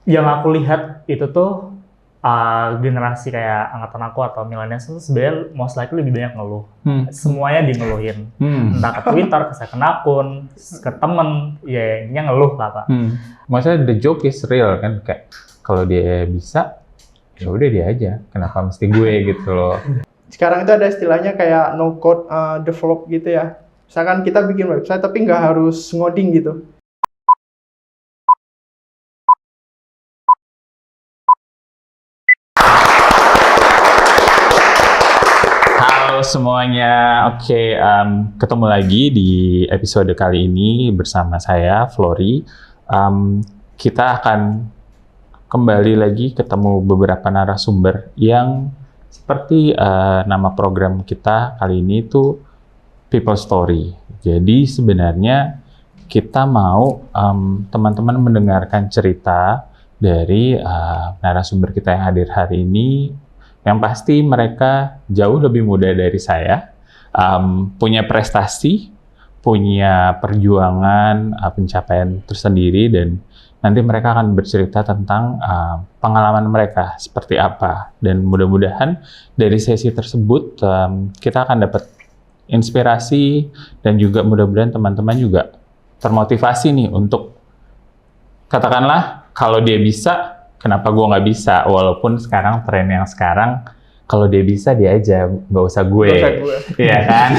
Yang aku lihat itu tuh generasi kayak angkatan aku atau millennials itu sebenarnya most likely lebih banyak ngeluh. Semuanya dingeluhin. Entah ke Twitter, ke second akun, ke temen, ya intinya ngeluh lah Pak. Maksudnya the joke is real kan, kayak kalau dia bisa, ya udah dia aja. Kenapa mesti gue gitu loh. Sekarang itu ada istilahnya kayak no code develop gitu ya. Misalkan kita bikin website tapi nggak harus ngoding gitu. Halo semuanya, oke, ketemu lagi di episode kali ini bersama saya, Flory. Kita akan kembali lagi ketemu beberapa narasumber yang seperti nama program kita kali ini itu People Story. Jadi sebenarnya kita mau teman-teman mendengarkan cerita dari narasumber kita yang hadir hari ini. Yang pasti mereka jauh lebih muda dari saya, punya prestasi, punya perjuangan, pencapaian tersendiri, dan nanti mereka akan bercerita tentang pengalaman mereka seperti apa. Dan mudah-mudahan dari sesi tersebut kita akan dapat inspirasi dan juga mudah-mudahan teman-teman juga termotivasi nih untuk katakanlah kalau dia bisa, kenapa gue nggak bisa? Walaupun sekarang tren yang sekarang, kalau dia bisa dia aja, nggak usah gue. Iya kan?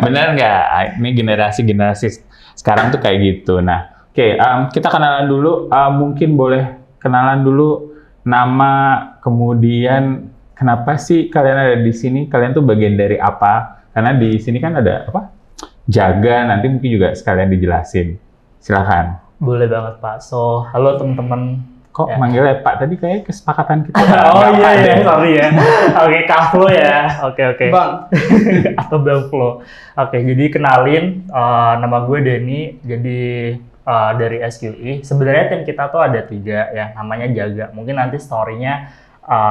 Bener nggak? Ini generasi sekarang tuh kayak gitu. Nah, oke, kita kenalan dulu. Mungkin boleh kenalan dulu nama, kemudian kenapa sih kalian ada di sini? Kalian tuh bagian dari apa? Karena di sini kan ada apa? Jaga, nanti mungkin juga sekalian dijelasin. Silakan. Boleh banget Pak. So, halo teman-teman. Kok manggilnya Pak? Tadi kayak kesepakatan kita. Oh iya, sorry ya. Oke, Kak Flo ya. Oke. Bang. Atau Bang Flo. Oke, jadi kenalin, nama gue Denny. Jadi dari SQI. Sebenarnya tim kita tuh ada 3 ya, namanya Jaga. Mungkin nanti story-nya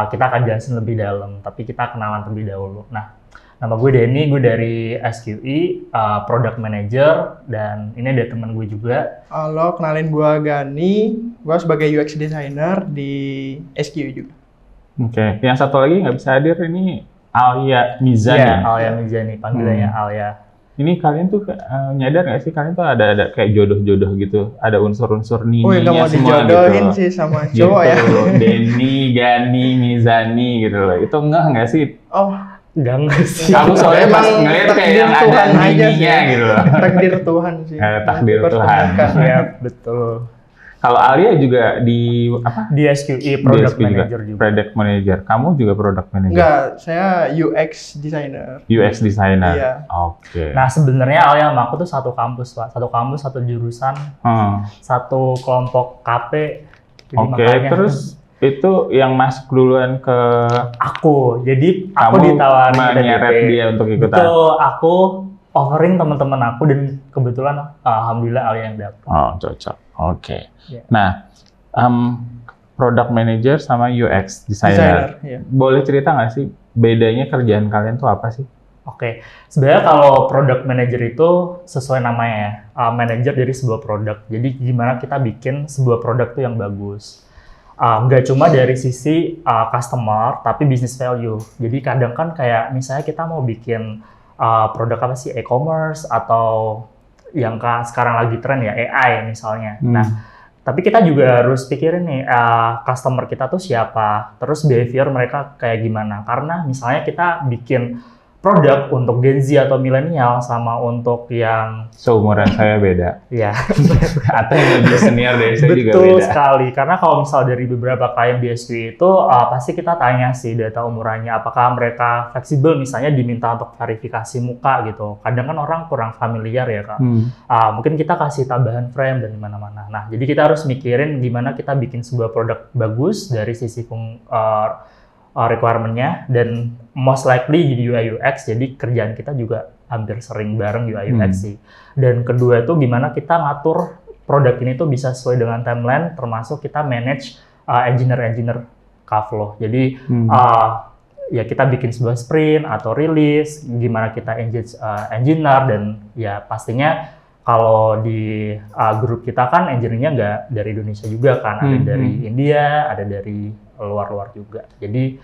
kita akan jelasin lebih dalam, tapi kita kenalan terlebih dahulu. Nah, nama gue Denny, gue dari SQI, Product Manager, dan ini ada teman gue juga. Halo, kenalin gue Gani. Gue sebagai UX Designer di SQI juga. Oke, yang satu lagi nggak bisa hadir ini Alia Mizani. Iya, Alia Mizani, panggilannya Alia. Ini kalian tuh nyadar nggak sih, kalian tuh ada kayak jodoh-jodoh gitu, ada unsur-unsur nininya nggak mau semua dijodohin gitu. sih sama cowok ya. Denny, Gani, Mizani gitu loh. Itu nggak sih? Oh, enggak sih. Aku soalnya pas ngeliat kayak yang ada Tuhan aja nininya sih. gitu loh. Takdir Tuhan sih. Takdir Tuhan. Ya, betul. Kalau Alia juga di apa? Di SQI, Product di SQI Manager juga. Product Manager. Kamu juga Product Manager? Enggak, saya UX Designer. UX Designer? Iya. Oke. Nah, sebenarnya Alia sama aku tuh satu kampus, Pak. Satu kampus, satu jurusan, satu kelompok KP. Oke, terus itu yang masuk duluan ke aku. Jadi aku kamu ditawarin menyeret dia untuk ikutan. Betul, aku offering teman-teman aku dan kebetulan alhamdulillah Alia yang dapet. Oh, cocok. Oke. Yeah. Nah, product manager sama UX designer. Iya. Boleh cerita nggak sih bedanya kerjaan kalian tuh apa sih? Oke, sebenarnya kalau product manager itu sesuai namanya ya, manager dari sebuah produk. Jadi gimana kita bikin sebuah produk tuh yang bagus. Nggak cuma dari sisi customer, tapi business value. Jadi kadang kan kayak misalnya kita mau bikin produk apa sih, e-commerce atau yang sekarang lagi tren ya, AI misalnya. Nah, tapi kita juga harus pikirin nih, customer kita tuh siapa, terus behavior mereka kayak gimana. Karena misalnya kita bikin produk untuk Gen Z atau milenial sama untuk yang seumuran saya beda. Ya. Atau yang lebih senior dari saya juga beda. Betul sekali. Karena kalau misal dari beberapa klien di SQI itu pasti kita tanya sih data umurannya, apakah mereka fleksibel misalnya diminta untuk verifikasi muka gitu. Kadang kan orang kurang familiar ya Kak. Mungkin kita kasih tambahan frame dan mana-mana. Nah, jadi kita harus mikirin gimana kita bikin sebuah produk bagus dari sisi requirement-nya, dan most likely di UI UX, jadi kerjaan kita juga hampir sering bareng UI UX sih. Dan kedua itu gimana kita ngatur produk ini tuh bisa sesuai dengan timeline, termasuk kita manage engineer flow. Jadi ya kita bikin sebuah sprint atau release, gimana kita engage engineer, dan ya pastinya kalau di grup kita kan engineer-nya nggak dari Indonesia juga kan, ada dari India, ada dari luar-luar juga. Jadi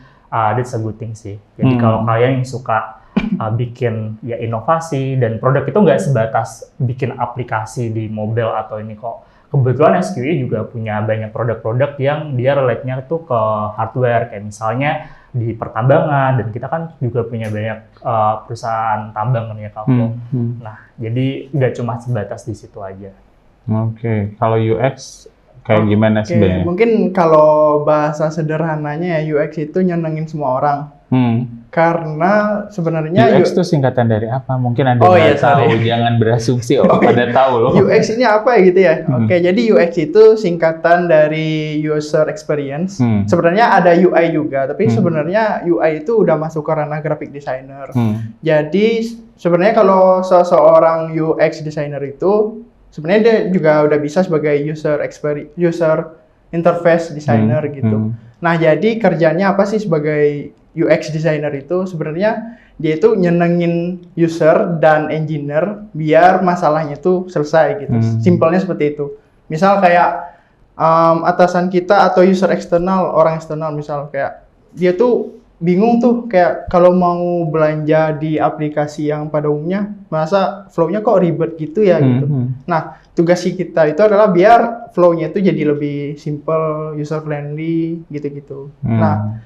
that's a good thing sih. Jadi kalau kalian yang suka bikin ya inovasi dan produk itu nggak sebatas bikin aplikasi di mobile atau ini kok. Kebetulan SQE juga punya banyak produk-produk yang dia relate-nya tuh ke hardware, kayak misalnya di pertambangan, dan kita kan juga punya banyak perusahaan tambang ya Kavlo. Nah, jadi nggak cuma sebatas di situ aja. Oke, kalau UX kayak gimana sebenarnya? Mungkin kalau bahasa sederhananya ya UX itu nyenengin semua orang. Karena sebenarnya UX itu singkatan dari apa? Mungkin ada yang tahu, jangan berasumsi pada tahu loh. UX ini apa ya gitu ya? Oke, jadi UX itu singkatan dari user experience. Sebenarnya ada UI juga, tapi sebenarnya UI itu udah masuk ke ranah graphic designer. Jadi sebenarnya kalau seseorang UX designer itu sebenarnya dia juga udah bisa sebagai user interface designer gitu. Nah, jadi kerjanya apa sih sebagai UX designer itu? Sebenarnya dia itu nyenengin user dan engineer biar masalahnya itu selesai gitu. Simpelnya seperti itu. Misal kayak atasan kita atau user eksternal, orang eksternal misal kayak dia tuh bingung tuh kayak kalau mau belanja di aplikasi yang pada umumnya masa flow-nya kok ribet gitu ya gitu. Nah, tugas kita itu adalah biar flow-nya itu jadi lebih simple, user friendly gitu-gitu. Nah,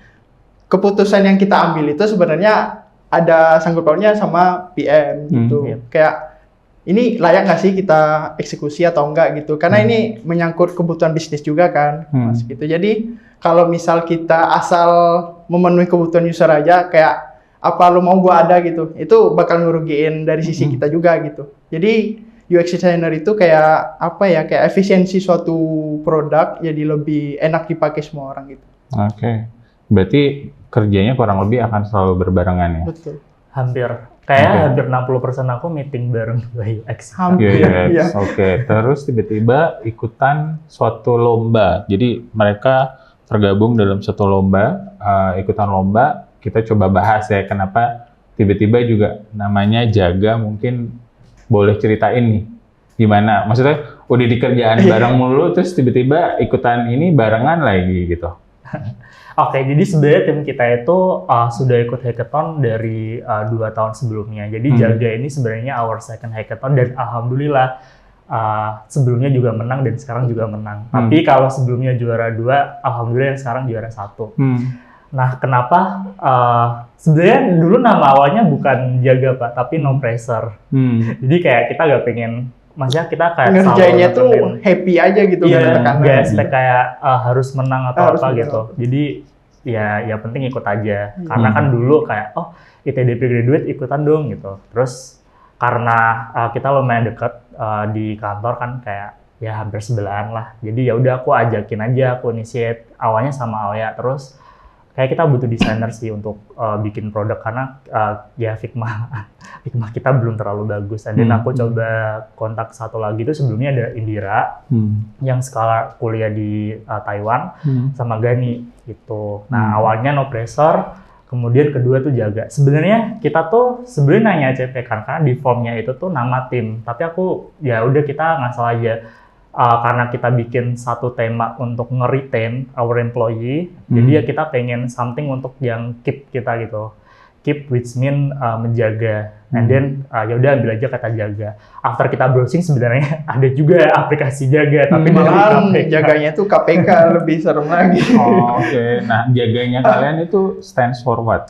keputusan yang kita ambil itu sebenarnya ada sangkut pautnya sama PM gitu. Kayak ini layak nggak sih kita eksekusi atau enggak gitu. Karena ini menyangkut kebutuhan bisnis juga kan. Mas, gitu. Jadi kalau misal kita asal memenuhi kebutuhan user aja kayak apa lu mau gua ada gitu. Itu bakal ngerugiin dari sisi kita juga gitu. Jadi UX designer itu kayak apa ya? Kayak efisiensi suatu produk jadi lebih enak dipakai semua orang gitu. Oke. Berarti kerjanya kurang lebih akan selalu berbarengan ya? Betul. Hampir 60% aku meeting bareng UX. Hampir. Yes. Oke. Terus tiba-tiba ikutan suatu lomba. Jadi mereka tergabung dalam suatu lomba, ikutan lomba. Kita coba bahas ya kenapa tiba-tiba juga namanya Jaga. Mungkin boleh ceritain nih gimana? Maksudnya udah di kerjaan bareng mulu, terus tiba-tiba ikutan ini barengan lagi gitu. Oke, jadi sebenarnya tim kita itu sudah ikut hackathon dari 2 tahun sebelumnya. Jadi Jaga ini sebenarnya our second hackathon dan alhamdulillah sebelumnya juga menang dan sekarang juga menang. Tapi kalau sebelumnya juara 2, alhamdulillah yang sekarang juara 1. Nah, kenapa? Sebenarnya dulu nama awalnya bukan Jaga Pak, tapi No Pressure. Jadi kayak kita gak pengen, maksudnya kita kayak ngerjainnya tuh happy aja gitu. Iya, nggak expect kayak harus menang atau apa gitu. Jadi ya penting ikut aja. Karena kan dulu kayak ITDP graduate ikutan dong gitu. Terus karena kita lumayan deket di kantor kan kayak ya hampir sebelahan lah. Jadi ya udah aku ajakin aja, aku initiate awalnya sama Alia. Terus kayak kita butuh desainer sih untuk bikin produk karena ya Figma kita belum terlalu bagus. Dan aku coba kontak satu lagi itu sebelumnya ada Indira yang sekolah kuliah di Taiwan sama Gani gitu. Nah awalnya No Pressure, kemudian kedua tuh Jaga. Sebenarnya kita tuh nanya CP kan karena di formnya itu tuh nama tim. Tapi aku ya udah kita ngasal aja. Karena kita bikin satu tema untuk nge-retain our employee, jadi ya kita pengen something untuk yang keep kita gitu. Keep which mean menjaga. And then ya udah ambil aja kata Jaga. After kita browsing sebenarnya ada juga aplikasi Jaga, tapi malahan Jaganya tuh KPK lebih serem lagi. Oke. Nah, Jaganya kalian itu stands for what?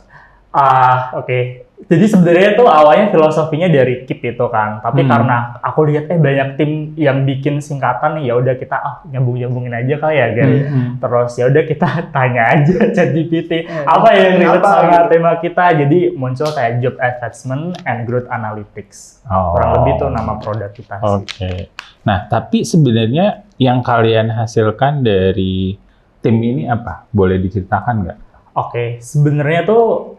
Oke. Jadi sebenarnya tuh awalnya filosofinya dari Keep itu kan, tapi karena aku lihat banyak tim yang bikin singkatan nih, ya udah kita nyambungin aja kali ya kan. Terus ya udah kita tanya aja ChatGPT apa yang relate sama tema kita. Jadi muncul kayak Job Advancement and Growth Analytics. Kurang lebih tuh nama produk kita sih. Oke. Nah, tapi sebenarnya yang kalian hasilkan dari tim ini apa? Boleh diceritakan nggak? Oke, sebenarnya tuh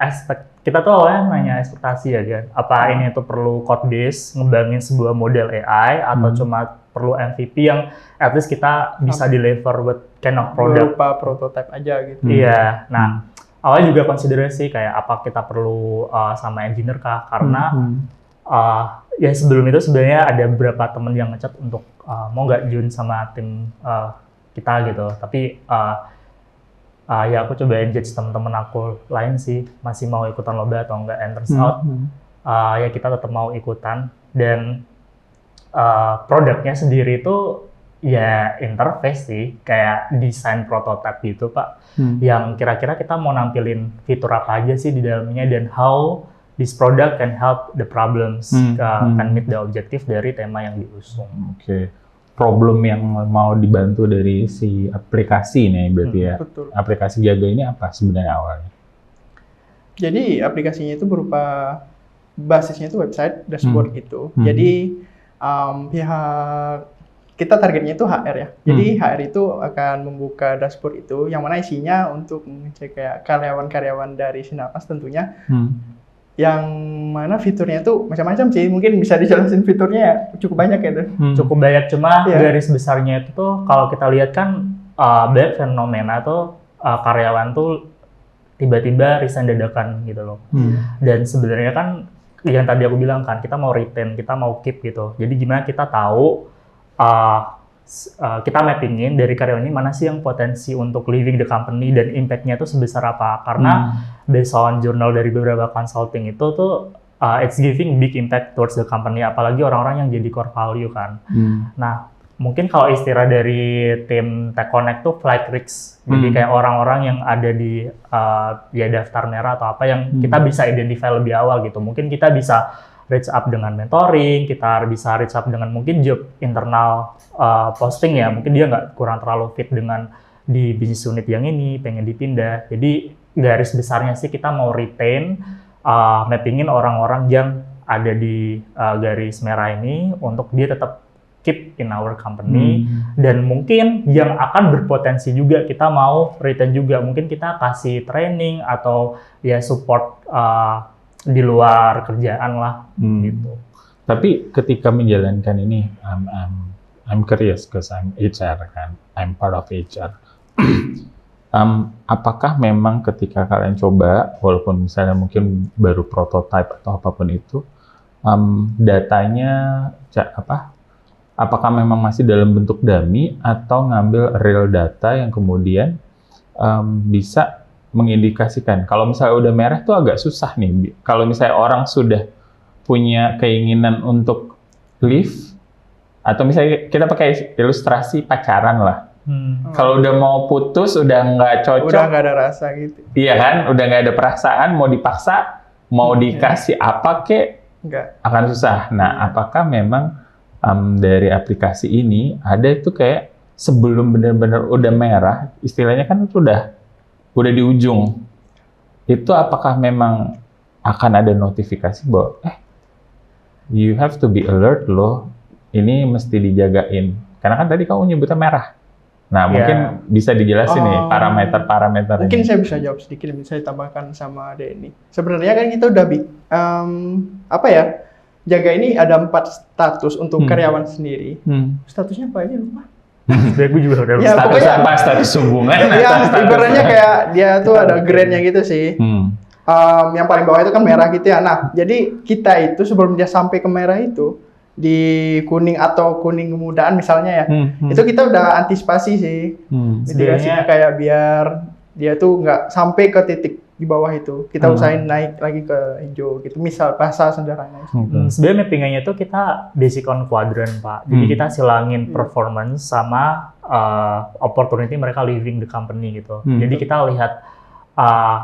kita tuh awalnya nanya ekspektasi ya kan, apa ini tuh perlu code base ngembangin sebuah model AI atau cuma perlu MVP yang at least kita bisa deliver with kind of product. Berupa prototype aja gitu. Iya, nah awalnya juga konsiderasi kayak apa kita perlu sama engineer kah, karena ya sebelum itu sebenarnya ada beberapa temen yang ngechat untuk mau nggak join sama tim kita gitu. Tapi ya aku coba engage temen-temen aku lain sih, masih mau ikutan lomba atau enggak, and turns out ya kita tetap mau ikutan. Dan produknya sendiri itu ya interface sih, kayak desain prototipe gitu Pak, yang kira-kira kita mau nampilin fitur apa aja sih di dalamnya, dan how this product can help the problems, can meet the objective dari tema yang diusung. Oke. Problem yang mau dibantu dari si aplikasi nih berarti ya. Betul. Aplikasi Jaga ini apa sebenarnya awalnya? Jadi aplikasinya itu berupa basisnya itu website dashboard gitu. Jadi pihak kita targetnya itu HR ya. Jadi HR itu akan membuka dashboard itu yang mana isinya untuk mengecek kayak karyawan-karyawan dari Sinarmas tentunya. Yang mana fiturnya itu macam-macam sih. Mungkin bisa dijelasin fiturnya ya, cukup banyak ya. Cukup banyak, cuma garis besarnya itu tuh kalau kita lihat kan banyak fenomena tuh karyawan tuh tiba-tiba resign dadakan gitu loh. Dan sebenarnya kan yang tadi aku bilang kan, kita mau retain, kita mau keep gitu. Jadi gimana kita tahu kita mappingin dari karyawan ini mana sih yang potensi untuk leaving the company dan impact-nya itu sebesar apa. Karena based on jurnal dari beberapa consulting itu tuh it's giving big impact towards the company, apalagi orang-orang yang jadi core value kan. Nah, mungkin kalau istilah dari tim Tech Connect tuh flight risk. Jadi kayak orang-orang yang ada di ya daftar merah atau apa yang kita bisa identify lebih awal gitu. Mungkin kita bisa reach up dengan mentoring, kita bisa reach up dengan mungkin job internal posting ya. Mungkin dia kurang terlalu fit dengan di business unit yang ini, pengen dipindah. Jadi garis besarnya sih kita mau retain, mappingin orang-orang yang ada di garis merah ini untuk dia tetap keep in our company. Dan mungkin yang akan berpotensi juga kita mau retain juga. Mungkin kita kasih training atau ya support di luar kerjaan lah gitu. Tapi ketika menjalankan ini, I'm curious because I'm HR kan, I'm part of HR. Apakah memang ketika kalian coba, walaupun misalnya mungkin baru prototype atau apapun itu, datanya apakah memang masih dalam bentuk dummy atau ngambil real data yang kemudian bisa mengindikasikan? Kalau misalnya udah merah tuh agak susah nih. Kalau misalnya orang sudah punya keinginan untuk leave, atau misalnya kita pakai ilustrasi pacaran lah. Kalau udah mau putus, udah nggak cocok. Udah nggak ada rasa gitu. Iya kan, udah nggak ada perasaan, mau dipaksa, mau dikasih apa kek, akan susah. Nah, apakah memang dari aplikasi ini ada itu kayak sebelum benar-benar udah merah, istilahnya kan itu udah di ujung, itu apakah memang akan ada notifikasi bahwa you have to be alert loh, ini mesti dijagain, karena kan tadi kamu nyebutnya merah. Nah, mungkin bisa dijelasin nih parameter-parameter. Mungkin saya bisa jawab sedikit, bisa ditambahkan sama Denny. Sebenarnya kan kita udah Jaga ini ada 4 status untuk karyawan sendiri. Statusnya apa aja lupa. Gue juga udah ya, status apa? Status hubungan? Ya, ibaratnya kayak dia tuh ada grade-nya gitu sih. Yang paling bawah itu kan merah gitu ya. Nah, jadi kita itu sebelum dia sampai ke merah itu, di kuning atau kuning kemudaan misalnya ya, itu kita udah antisipasi sih. Mitigasinya kayak biar dia tuh nggak sampai ke titik di bawah itu, kita usahain naik lagi ke hijau gitu, misal bahasa sederhana. Sebenarnya mappingannya itu kita basic on quadrant Pak, jadi kita silangin performance sama opportunity mereka leaving the company gitu. Jadi kita lihat,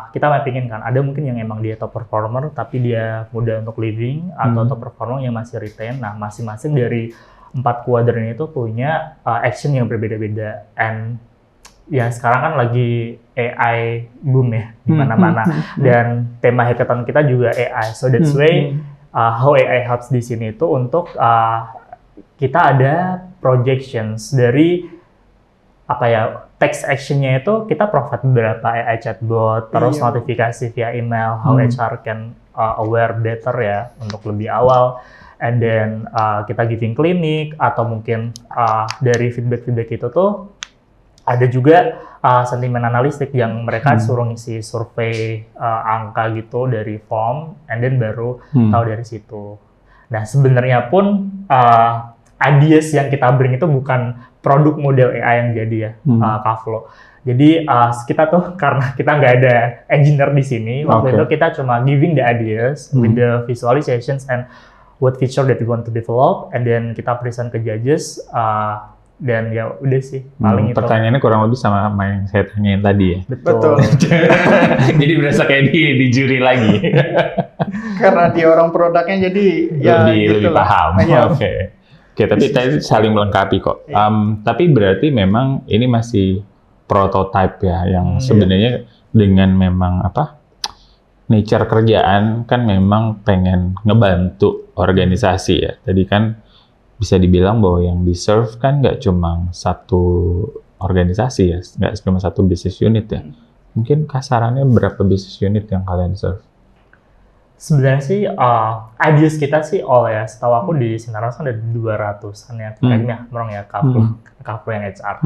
kita mappingin kan, ada mungkin yang emang dia top performer tapi dia mudah untuk leaving, atau top performer yang masih retain. Nah, masing-masing dari 4 kuadran itu punya action yang berbeda-beda. And ya sekarang kan lagi AI boom ya di mana-mana, dan tema hackathon kita juga AI. So that's why how AI helps di sini itu untuk kita ada projections dari text actionnya itu kita provide beberapa AI chatbot, terus notifikasi via email, how HR can aware better ya untuk lebih awal. And then kita giving clinic, atau mungkin dari feedback itu tuh ada juga sentimen analistik yang mereka suruh ngisi survei angka gitu dari form, and then baru tahu dari situ. Nah, sebenarnya pun ideas yang kita bring itu bukan produk model AI yang jadi ya, Kaflo. Jadi kita tuh karena kita nggak ada engineer di sini, waktu itu kita cuma giving the ideas with the visualizations and what feature that we want to develop, and then kita present ke judges, dan ya udah sih paling itu. Pertanyaannya kurang lebih sama yang saya tanyain tadi ya. Betul. Jadi berasa kayak di juri lagi. Karena dia orang produknya jadi lebih paham. Oke, tapi tadi saling melengkapi kok. Tapi berarti memang ini masih prototype ya, yang sebenarnya dengan memang nature kerjaan kan memang pengen ngebantu organisasi ya. Tadi kan bisa dibilang bahwa yang di-serve kan nggak cuma satu organisasi ya, nggak cuma satu business unit ya. Mungkin kasarannya berapa business unit yang kalian serve? Sebenarnya sih ideas kita sih ya, setahu aku di Sinaros kan ada 200-an ya, kayaknya Kaflo yang HR.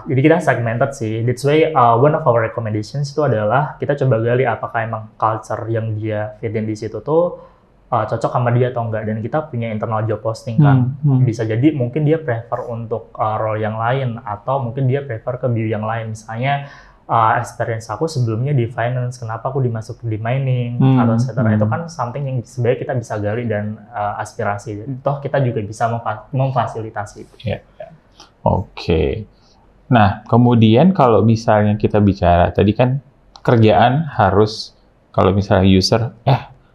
Jadi kita segmented sih. That's why one of our recommendations itu adalah kita coba gali apakah emang culture yang dia fit in di situ tuh cocok sama dia atau enggak. Dan kita punya internal job posting kan. Bisa jadi mungkin dia prefer untuk role yang lain, atau mungkin dia prefer ke view yang lain. Misalnya experience aku sebelumnya di finance, kenapa aku dimasuk di mining atau etc. Itu kan something yang sebenarnya kita bisa gali dan aspirasi. Toh kita juga bisa memfasilitasi itu. Yeah. Oke. Nah, kemudian kalau misalnya kita bicara, tadi kan kerjaan harus, kalau misalnya user,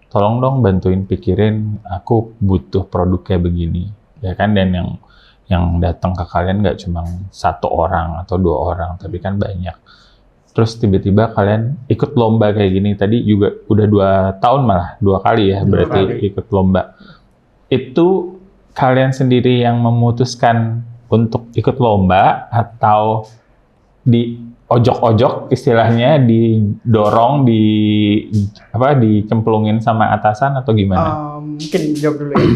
tolong dong bantuin pikirin, aku butuh produk kayak begini. Ya kan, dan yang datang ke kalian nggak cuma 1 orang atau 2 orang, tapi kan banyak. Terus tiba-tiba kalian ikut lomba kayak gini, tadi juga udah 2 tahun malah, 2 kali ya, berarti ikut lomba. Itu kalian sendiri yang memutuskan untuk ikut lomba, atau diojok-ojok istilahnya, didorong, dicemplungin sama atasan atau gimana? Mungkin jawab dulu ya.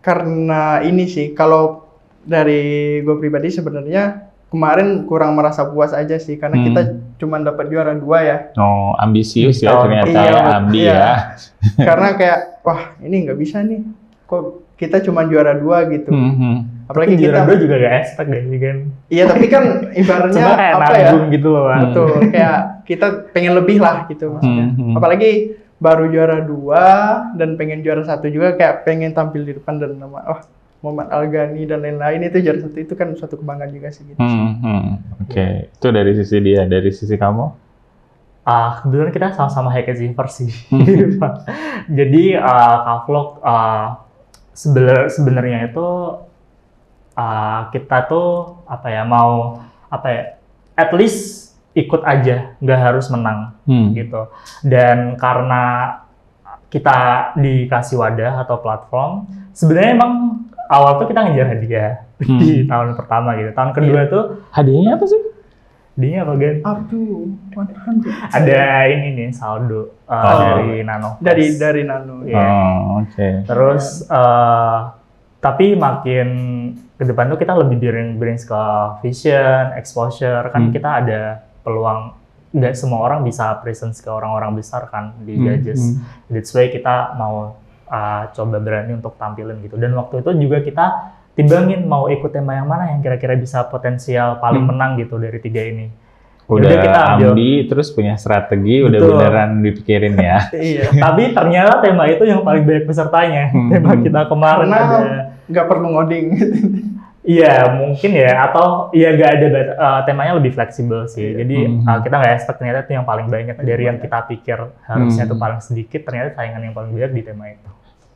Karena ini sih, kalau dari gue pribadi sebenarnya kemarin kurang merasa puas aja sih, karena kita cuma dapat juara 2 ya. Oh, ambisius ya ternyata ya. Karena kayak, wah ini nggak bisa nih, kok kita cuma juara 2 gitu. Apalagi juara 2 juga gak expect deh kan. Iya, tapi kan ibaratnya gitu loh. Betul, kayak kita pengen lebih lah gitu maksudnya. Apalagi baru juara 2 dan pengen juara 1 juga, kayak pengen tampil di depan dan nama Muhammad Al-Ghani dan lain-lain, itu juara 1 itu kan suatu kebanggaan juga sih gitu. Oke. Itu dari sisi dia, dari sisi kamu? Kebetulan kita sama-sama hack achiever sih. Jadi Kaflo sebenarnya itu kita tuh mau at least ikut aja, nggak harus menang gitu. Dan karena kita dikasih wadah atau platform, sebenarnya emang awal tuh kita ngejar hadiah di tahun pertama gitu. Tahun kedua tuh hadiahnya apa sih? Hadiahnya apa, Gan? Up to 100. Ada ini nih saldo dari Nano. Dari Nano. Ya. Oke. Terus tapi makin ke depan tuh kita lebih brings ke vision, exposure, kan kita ada peluang, nggak semua orang bisa presence ke orang-orang besar kan di judges. That's why kita mau coba berani untuk tampilin gitu. Dan waktu itu juga kita timbangin mau ikut tema yang mana yang kira-kira bisa potensial paling menang gitu dari 3 ini. Udah kita ambil, terus punya strategi, udah beneran dipikirin ya. Iya. Tapi ternyata tema itu yang paling banyak pesertanya. Tema kita kemarin karena nggak perlu ngoding. Iya, mungkin ya, atau ya nggak ada temanya lebih fleksibel sih. Jadi kita nggak expect ternyata itu yang paling banyak dari yang kita pikir harusnya itu paling sedikit, ternyata saingan yang paling banyak di tema itu.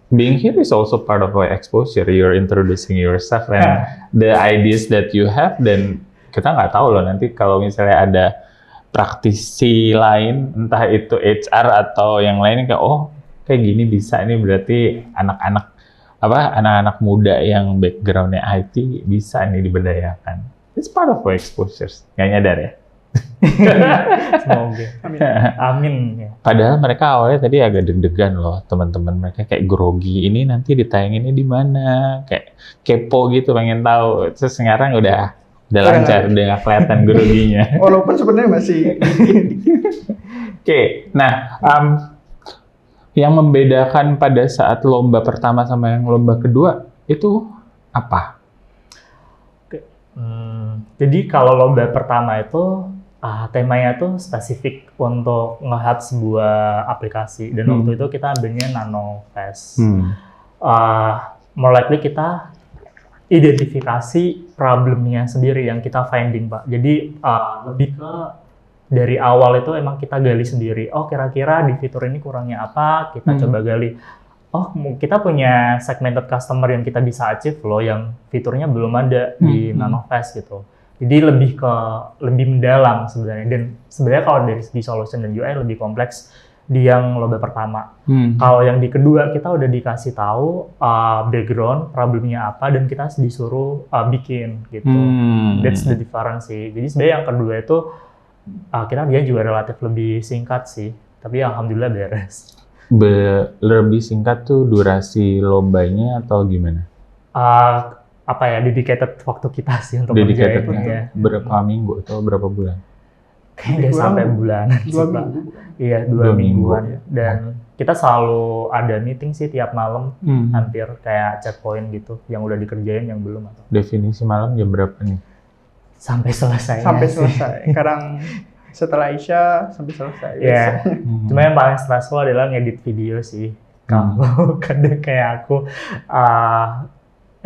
Being here is also part of our exposure. You're introducing yourself and the ideas that you have. Dan kita nggak tahu loh nanti kalau misalnya ada praktisi lain, entah itu HR atau yang lain, kayak kayak gini bisa, ini berarti anak-anak muda yang backgroundnya IT bisa nih diberdayakan. It's part of our exposures. Nggak nyadar ya? Semoga. Amin. Padahal mereka awalnya tadi agak deg-degan loh, teman-teman mereka kayak grogi. Ini nanti ditayanginnya di mana? Kayak kepo gitu, pengen tahu. Terus sekarang udah lancar, udah nggak kelihatan groginya. Walaupun sebenarnya masih. Oke, nah Yang membedakan pada saat lomba pertama sama yang lomba kedua itu apa? Jadi kalau lomba pertama itu temanya tuh spesifik untuk nge-hack sebuah aplikasi dan waktu itu kita ambilnya NanoFest. More likely kita identifikasi problemnya sendiri yang kita finding, Pak. Jadi lebih ke dari awal itu emang kita gali sendiri. Oh, kira-kira di fitur ini kurangnya apa? Kita coba gali. Oh, kita punya segmented customer yang kita bisa achieve loh, yang fiturnya belum ada di NanoFest gitu. Jadi lebih mendalam sebenarnya. Dan sebenarnya kalau dari segi solution dan UI lebih kompleks di yang lomba pertama. Kalau yang di kedua kita udah dikasih tahu background problemnya apa dan kita disuruh bikin gitu. That's the difference sih. Jadi sebenarnya yang kedua itu kita dia juga relatif lebih singkat sih, tapi alhamdulillah beres. Lebih singkat tuh durasi lombanya atau gimana? Dedicated waktu kita sih untuk Dedicatednya ngerjainnya. berapa minggu atau berapa bulan? Kayaknya nggak sampai bulanan sih, Pak. Iya, 2 mingguan. Dan kita selalu ada meeting sih tiap malam, hampir kayak checkpoint gitu, yang udah dikerjain, yang belum. Atau. Definisi malam jam berapa nih? Sampai selesai. Sampai selesai. Kadang setelah Isya sampai selesai. Iya. Cuma yang paling stressful adalah ngedit video sih. Kalau kadang kayak aku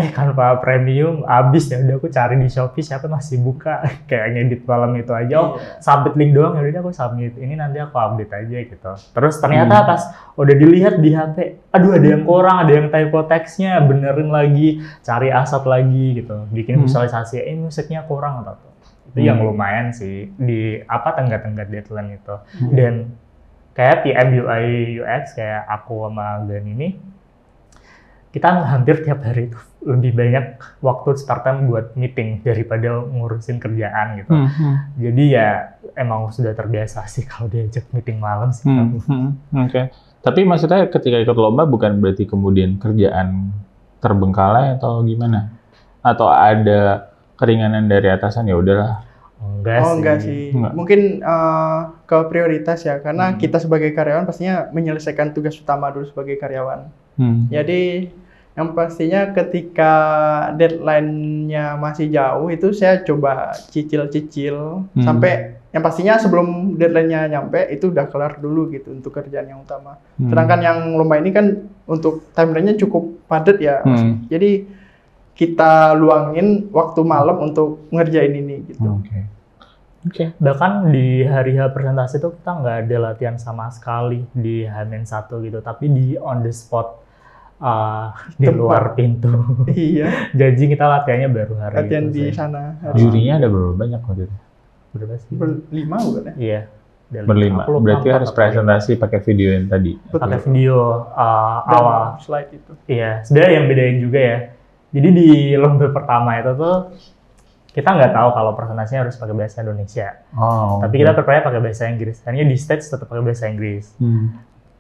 Canva Premium habis ya udah aku cari di Shopee siapa masih buka kayak ngedit malam itu aja. Submit link doang ya udah aku submit. Ini nanti aku update aja gitu. Terus ternyata pas udah dilihat di HP, aduh ada yang kurang, ada yang typo teksnya, benerin lagi, cari aset lagi gitu. Bikin visualisasi, musiknya kurang atau itu yang lumayan sih di tenggat-tenggat deadline itu. Dan kayak PM UI UX kayak aku sama Gan ini kita hampir tiap hari itu lebih banyak waktu start time buat meeting daripada ngurusin kerjaan gitu. Jadi ya emang sudah terbiasa sih kalau diajak meeting malam sih. Oke. Tapi maksudnya ketika ikut lomba bukan berarti kemudian kerjaan terbengkalai atau gimana? Atau ada keringanan dari atasan ya udahlah? Enggak sih. Mungkin ke prioritas ya, karena kita sebagai karyawan pastinya menyelesaikan tugas utama dulu sebagai karyawan. Jadi yang pastinya ketika deadline-nya masih jauh itu saya coba cicil-cicil sampai yang pastinya sebelum deadline-nya nyampe itu udah kelar dulu gitu untuk kerjaan yang utama. Sedangkan yang lomba ini kan untuk timeline-nya cukup padat ya. Jadi kita luangin waktu malam untuk ngerjain ini gitu. Oke. Bahkan di hari H presentasi itu kita nggak ada latihan sama sekali di H-1 gitu, tapi di on the spot di luar pintu. Iya. Janji kita latihannya baru hari latihan itu. Di sana. Jurinya ada berapa banyak waktu itu? Berapa sih? 5 bukan ya? Iya. Berlima. Berarti harus presentasi pakai video yang tadi. Pakai video awal slide itu. Iya. Sebenarnya yang bedain juga ya. Jadi di lomba pertama itu tuh kita nggak tahu kalau presentasinya harus pakai bahasa Indonesia. Tapi kita percaya pakai bahasa Inggris. Karena di stage tetap pakai bahasa Inggris.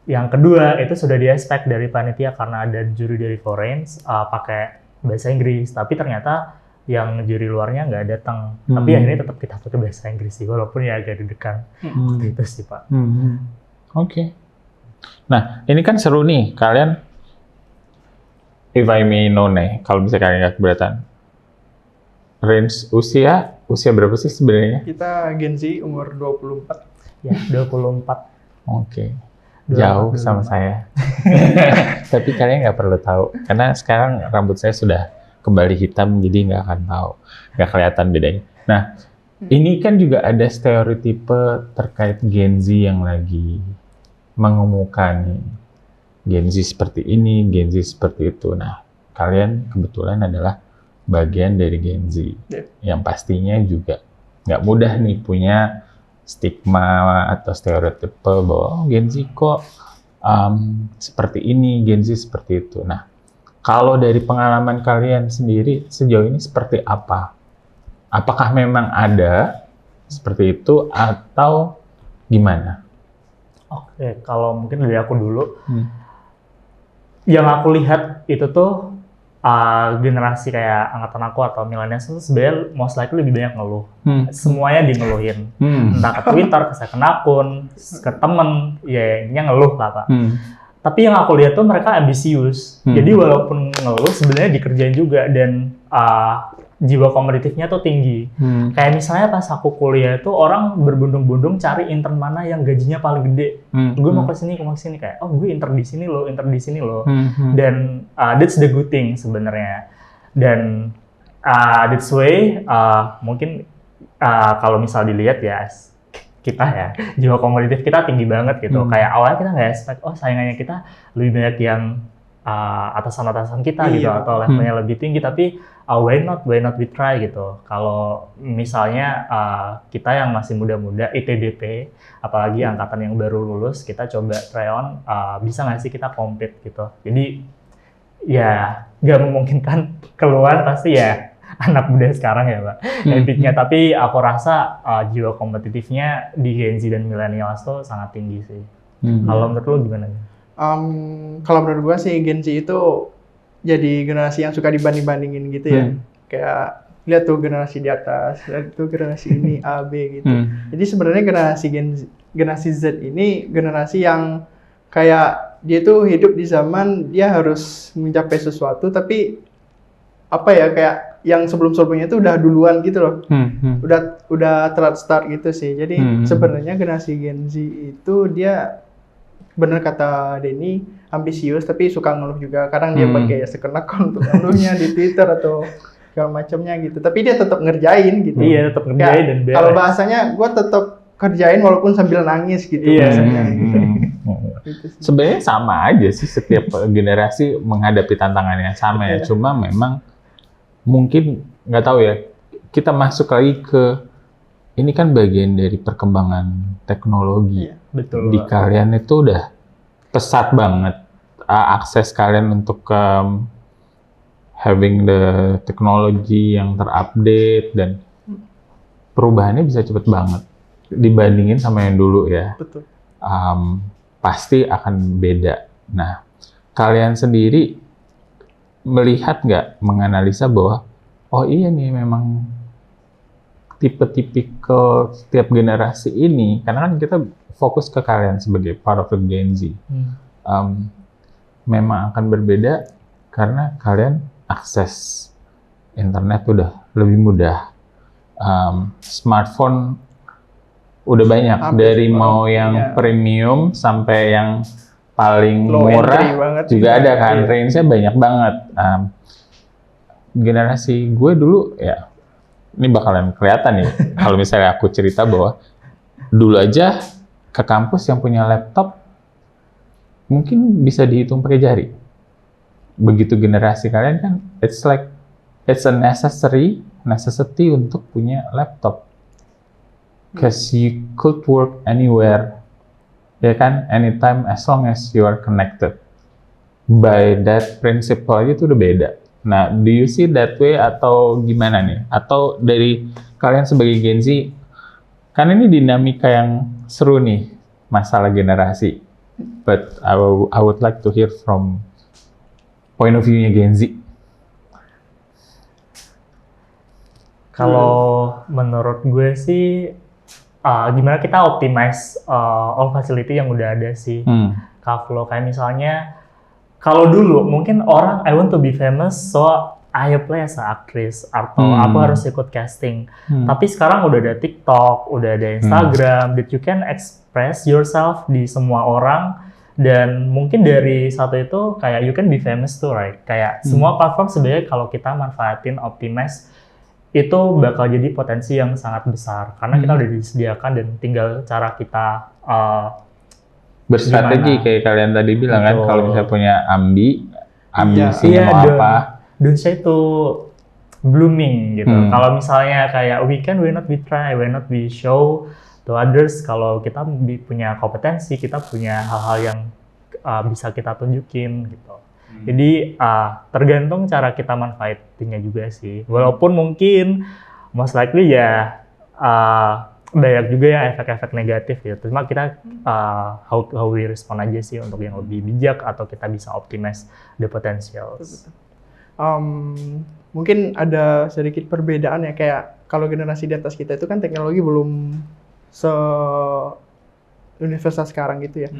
Yang kedua itu sudah di-expect dari panitia karena ada juri dari foreign pakai bahasa Inggris. Tapi ternyata yang juri luarnya nggak datang. Tapi akhirnya tetap kita pakai bahasa Inggris sih, walaupun ya agak deg-degan. Waktu itu sih, Pak. Oke. Nah, ini kan seru nih. Kalian, if I may know nih, kalau bisa kalian nggak keberatan. Range usia berapa sih sebenarnya? Kita Gen Z umur 24. Ya, 24. Oke. Jauh sama saya. Tapi kalian nggak perlu tahu. Karena sekarang rambut saya sudah kembali hitam, jadi nggak akan tahu. Nggak kelihatan bedanya. Nah, ini kan juga ada stereotipe terkait Gen Z yang lagi mengemuka nih. Gen Z seperti ini, Gen Z seperti itu. Nah, kalian kebetulan adalah bagian dari Gen Z. Yang pastinya juga nggak mudah nih punya stigma atau stereotipe bahwa Gen Z kok seperti ini, Gen Z seperti itu. Nah, kalau dari pengalaman kalian sendiri sejauh ini seperti apa? Apakah memang ada seperti itu atau gimana? Oke, kalau mungkin dari aku dulu. Yang aku lihat itu tuh generasi kayak angkatan aku atau millennials itu sebenarnya most likely lebih banyak ngeluh. Semuanya di ngeluhin. Entah ke Twitter, ke second akun, ke temen, ya intinya ngeluh lah, Pak. Tapi yang aku lihat tuh mereka ambisius. Jadi walaupun ngeluh sebenarnya dikerjain juga dan jiwa kompetitifnya tuh tinggi. Kayak misalnya pas aku kuliah tuh orang berbondong-bondong cari intern mana yang gajinya paling gede. Gue mau ke sini, kayak gue intern di sini loh. Dan that's the good thing sebenarnya. Dan that's way mungkin kalau misal dilihat ya kita ya jiwa kompetitif kita tinggi banget gitu. Kayak awalnya kita nggak expect saingannya kita lebih banyak yang atasan-atasan kita gitu atau levelnya lebih tinggi, tapi why not we try gitu. Kalau misalnya kita yang masih muda-muda ITDP apalagi angkatan yang baru lulus, kita coba try on bisa nggak sih kita compete gitu. Jadi ya nggak memungkinkan keluar pasti ya anak muda sekarang ya Pak, epic-nya. Tapi aku rasa jiwa kompetitifnya di Gen Z dan millennials tuh sangat tinggi sih. Kalau menurut lo gimana? Kalau menurut gua sih Gen Z itu jadi generasi yang suka dibanding-bandingin gitu ya. Kayak lihat tuh generasi di atas, lihat tuh generasi ini A, B gitu. Jadi sebenarnya generasi Z ini generasi yang kayak dia tuh hidup di zaman dia harus mencapai sesuatu, tapi apa ya, kayak yang sebelum-sebelumnya itu udah duluan gitu loh. Udah telat start gitu sih. Jadi sebenarnya generasi Gen Z itu dia bener kata Denny, ambisius tapi suka ngeluh juga. Kadang dia pakai second account untuk ngeluhnya di Twitter atau segala macamnya gitu. Tapi dia tetap ngerjain gitu. Iya, tetap ngerjain dan beres. Kalau bahasanya gue tetap kerjain walaupun sambil nangis gitu. Bahasanya, gitu. Sebenarnya sama aja sih, setiap generasi menghadapi tantangan yang sama ya. Cuma memang mungkin nggak tahu ya, kita masuk lagi ke ini kan bagian dari perkembangan teknologi. Betul. Di kalian itu udah pesat banget akses kalian untuk having the teknologi yang terupdate, dan perubahannya bisa cepet banget dibandingin sama yang dulu ya. Betul. Pasti akan beda. Nah, kalian sendiri melihat nggak, menganalisa bahwa oh iya nih memang tipe-tipikal setiap generasi ini, karena kan kita fokus ke kalian sebagai part of the Gen Z, memang akan berbeda karena kalian akses internet udah lebih mudah, smartphone udah banyak, dari mau yang premium sampai yang paling murah juga ada kan, range-nya banyak banget. Generasi gue dulu ya, ini bakalan kelihatan nih kalau misalnya aku cerita bahwa dulu aja ke kampus yang punya laptop mungkin bisa dihitung pakai jari. Begitu generasi kalian kan, it's a necessity untuk punya laptop. Because you could work anywhere, ya kan, anytime as long as you are connected. By that principle aja itu udah beda. Nah, do you see that way atau gimana nih? Atau dari kalian sebagai Gen Z, kan ini dinamika yang seru nih, masalah generasi. But I would like to hear from point of view-nya Gen Z. Kalau menurut gue sih, gimana kita optimize all facility yang udah ada sih. Kaflo, kayak misalnya, kalau dulu mungkin orang I want to be famous, so I apply as a aktris atau aku harus ikut casting. Tapi sekarang udah ada TikTok, udah ada Instagram, that you can express yourself di semua orang, dan mungkin dari satu itu kayak you can be famous too, right? Kayak semua platform sebenarnya kalau kita manfaatin, optimize, itu bakal jadi potensi yang sangat besar karena kita udah disediakan dan tinggal cara kita berstrategi kayak kalian tadi bilang kan, kalau misalnya punya ambisi mau apa, don't say to blooming gitu. Kalau misalnya kayak why not we try, why not we show to others kalau kita punya kompetensi, kita punya hal-hal yang bisa kita tunjukin gitu. Jadi tergantung cara kita manfaatinnya juga sih. Walaupun mungkin most likely ya banyak juga ya efek-efek negatif ya. Cuma kita how we respond aja sih untuk yang lebih bijak atau kita bisa optimize the potentials. Mungkin ada sedikit perbedaan ya, kayak kalau generasi di atas kita itu kan teknologi belum se-universal sekarang gitu ya.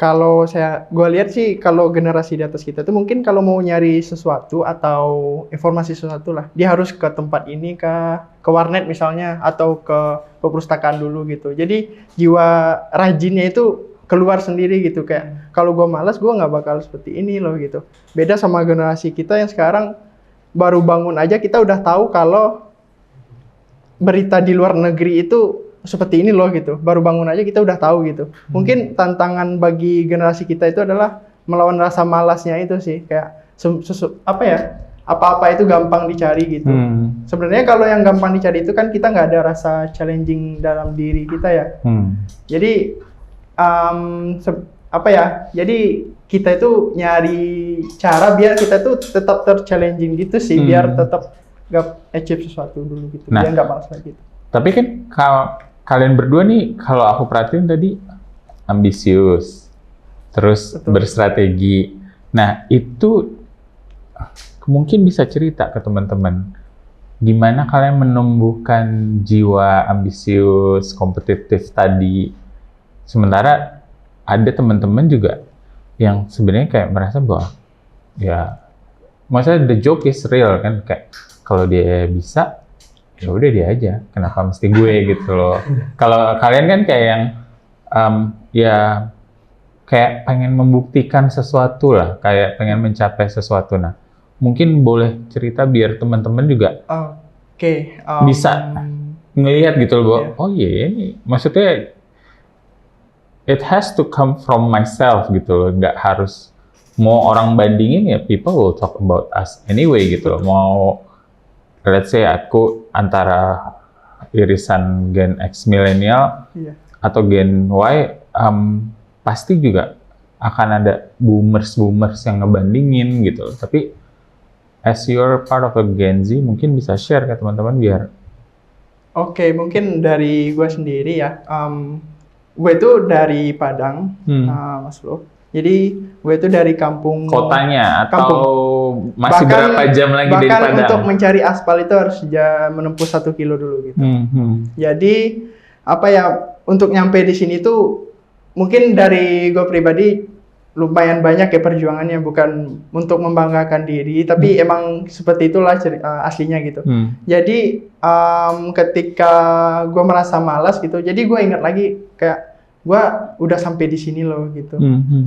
Kalau gue lihat sih kalau generasi di atas kita tuh mungkin kalau mau nyari sesuatu atau informasi sesuatu lah, dia harus ke tempat ini, ke warnet misalnya, atau ke perpustakaan dulu gitu. Jadi jiwa rajinnya itu keluar sendiri gitu, kayak kalau gue malas gue nggak bakal seperti ini loh gitu. Beda sama generasi kita yang sekarang baru bangun aja kita udah tahu kalau berita di luar negeri itu seperti ini loh gitu. Baru bangun aja kita udah tahu gitu. Mungkin tantangan bagi generasi kita itu adalah melawan rasa malasnya itu sih. Kayak apa-apa itu gampang dicari gitu. Sebenarnya kalau yang gampang dicari itu kan kita nggak ada rasa challenging dalam diri kita ya. Jadi jadi kita itu nyari cara biar kita tuh tetap ter-challenging gitu sih, biar tetap gak achieve sesuatu dulu gitu, biar nggak malas lagi gitu. Tapi kan kalian berdua nih, kalau aku perhatiin tadi ambisius, terus berstrategi. Nah, itu mungkin bisa cerita ke teman-teman, gimana kalian menumbuhkan jiwa ambisius, kompetitif tadi. Sementara ada teman-teman juga yang sebenarnya kayak merasa bahwa ya, maksudnya the joke is real kan, kayak kalau dia bisa, ya udah dia aja, kenapa mesti gue gitu loh. Kalau kalian kan kayak yang ya kayak pengen membuktikan sesuatu lah, kayak pengen mencapai sesuatu. Nah, mungkin boleh cerita biar teman-teman juga bisa ngelihat gitu loh, bahwa oh iya, ini maksudnya it has to come from myself gitu loh, nggak harus mau orang bandingin ya, people will talk about us anyway gitu loh. Mau let's say aku antara irisan Gen X milenial atau Gen Y, pasti juga akan ada boomers yang ngebandingin gitu. Tapi as you're part of a Gen Z, mungkin bisa share ke teman-teman biar. Oke, mungkin dari gue sendiri ya. Gue tuh dari Padang, Mas Flo. Jadi gue itu dari kampung. Kotanya atau masih berapa jam lagi dari Padang? Bahkan untuk mencari aspal itu harus menempuh 1 kilo dulu gitu. Jadi untuk nyampe di sini tuh mungkin dari gue pribadi lumayan banyak ya perjuangannya, bukan untuk membanggakan diri, tapi emang seperti itulah aslinya gitu. Jadi ketika gue merasa malas gitu, jadi gue ingat lagi kayak gue udah sampai di sini loh gitu.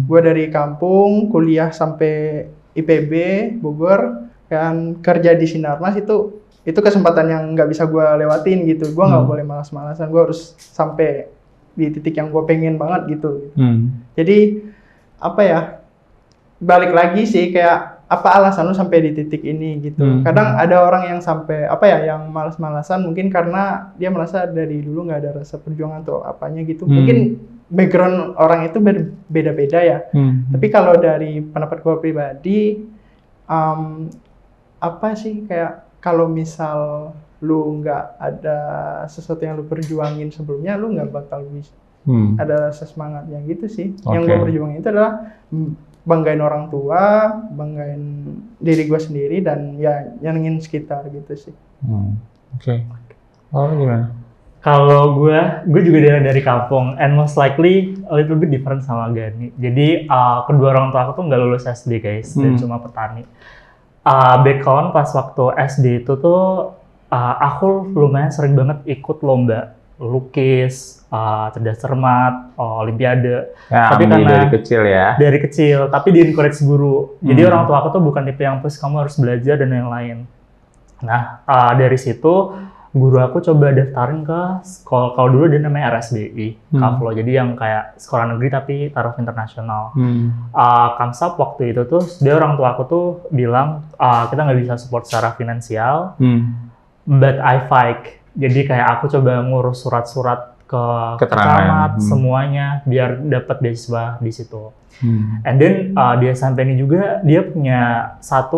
Gue dari kampung kuliah sampai IPB Bogor, kan kerja di Sinarmas, itu kesempatan yang nggak bisa gue lewatin gitu. Gue nggak boleh malas-malasan, gue harus sampai di titik yang gue pengen banget gitu. Jadi balik lagi sih, kayak apa alasan lu sampai di titik ini gitu. Kadang ada orang yang sampai yang malas-malasan mungkin karena dia merasa dari dulu nggak ada rasa perjuangan atau apanya gitu. Mungkin background orang itu beda-beda ya. Tapi kalau dari pendapat gue pribadi, kayak kalau misal lu nggak ada sesuatu yang lu perjuangin sebelumnya, lu nggak bakal bisa ada rasa semangatnya gitu sih. Yang gue perjuangin itu adalah banggain orang tua, banggain diri gue sendiri, dan ya nyenengin sekitar gitu sih. Oh, gimana? Kalau gue juga dari kampung, and most likely a little bit different sama Gani. Jadi kedua orang tua aku tuh nggak lulus SD guys, dan cuma petani. Background pas waktu SD itu tuh aku lumayan sering banget ikut lomba lukis, cerdas cermat, olimpiade. Ya, tapi karena dari kecil ya. Dari kecil, tapi di encourage guru. Jadi orang tua aku tuh bukan tipe yang push kamu harus belajar dan yang lain. Nah, dari situ guru aku coba daftarin ke sekolah, kalau dulu dia namanya RSBI, Kavlo. Jadi yang kayak sekolah negeri tapi taraf internasional. Kamsap waktu itu tuh dia orang tua aku tuh bilang kita nggak bisa support secara finansial, but I fight. Jadi kayak aku coba ngurus surat-surat ke camat semuanya biar dapat beasiswa di situ. And then di SMP ini juga dia punya